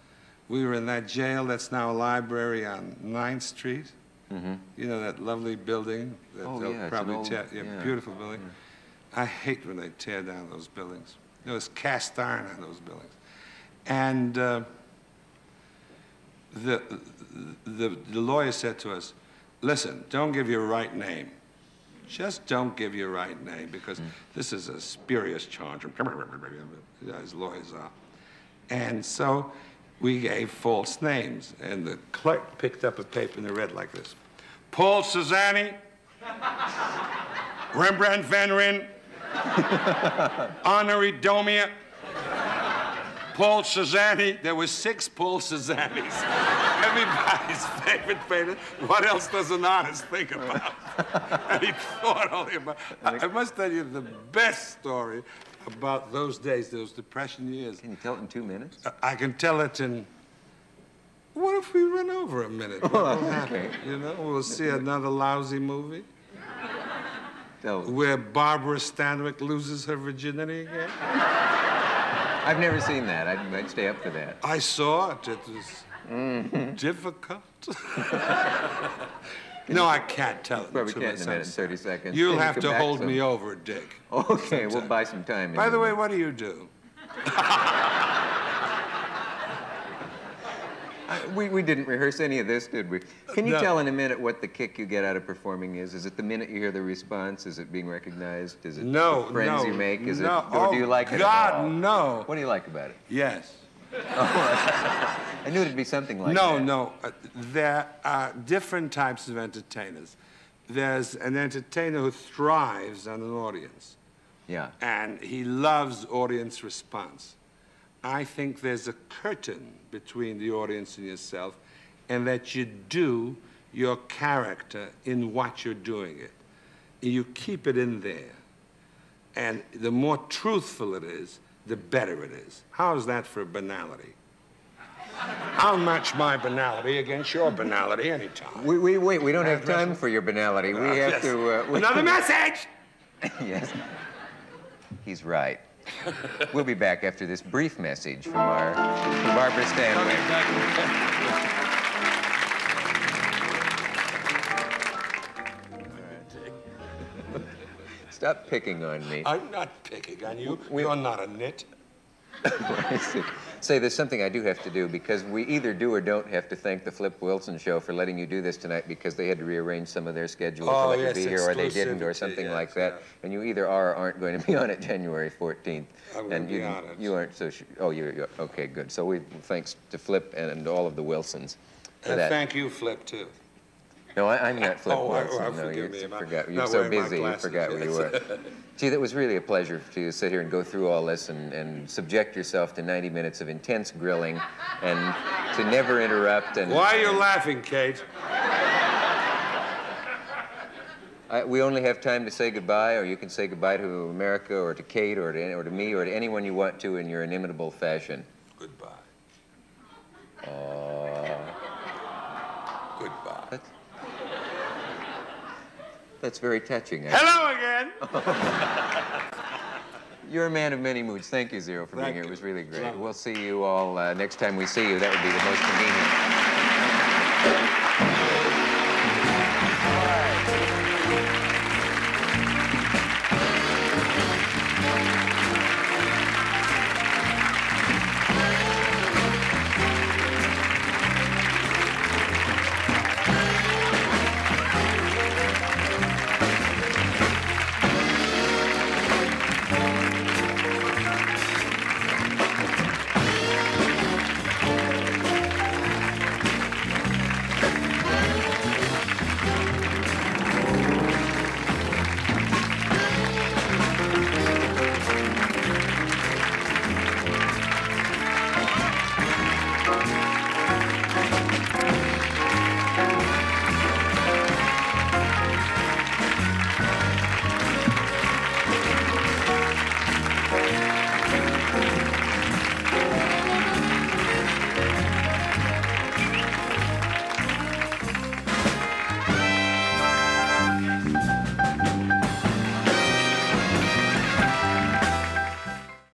We were in that jail that's now a library on 9th Street. Mm-hmm. You know, that lovely building that they'll probably tear. Yeah, beautiful building. Yeah. I hate when they tear down those buildings. There was cast iron on those buildings. And the lawyer said to us, listen, don't give your right name. Just don't give your right name, because this is a spurious charge, as lawyers are. And so we gave false names, and the clerk picked up a paper and it read like this: Paul Cezanne, Rembrandt van Ryn, Honoré Domia, Paul Cezanne. There were 6 Paul Cezannes. Everybody's favorite painter. What else does an artist think about? And he thought only about... I must tell you the best story about those days, those Depression years. Can you tell it in 2 minutes? I can tell it in... What if we run over a minute? What will happen? You know, we'll see another lousy movie where Barbara Stanwyck loses her virginity again. I've never seen that. I'd stay up for that. I saw it. It was difficult. No, I can't tell it. Probably can't in a minute and 30 seconds. You'll have to hold me over, Dick. Okay, we'll buy some time. By the way, what do you do? We didn't rehearse any of this, did we? Can you tell in a minute what the kick you get out of performing is? Is it the minute you hear the response? Is it being recognized? Is it the friends you make? Is it, or do you like it at all? No. What do you like about it? Yes. I knew it'd be something like that. No. There are different types of entertainers. There's an entertainer who thrives on an audience. Yeah. And he loves audience response. I think there's a curtain between the audience and yourself, and that you do your character in what you're doing it. You keep it in there. And the more truthful it is, the better it is. How's that for banality? I'll match my banality against your banality anytime. Wait, we don't have time for your banality. We have to... Another message! Yes. He's right. We'll be back after this brief message from Barbara Stanwyck. Stop picking on me. I'm not picking on you. You're not a nit. Say, there's something I do have to do, because we either do or don't have to thank the Flip Wilson Show for letting you do this tonight, because they had to rearrange some of their schedule to let you be here, or they didn't, or something like that. Yeah. And you either are or aren't going to be on it January 14th. I'm going to be on it. You aren't so sure. Oh, you're okay, good. So thanks to Flip and all of the Wilsons for and that. Thank you, Flip, too. No, I'm not Flip Wilson. Well, no, you forgot. You're You're so busy, you forgot where you were. Gee, that was really a pleasure to sit here and go through all this and subject yourself to 90 minutes of intense grilling and to never interrupt. And why are you laughing, Kate? We only have time to say goodbye, or you can say goodbye to America, or to Kate, or to me, or to anyone you want to in your inimitable fashion. Goodbye. Goodbye. That's very touching. Hello again. You're a man of many moods. Thank you, Zero, for being here. It was really great. We'll see you all next time we see you. That would be the most convenient.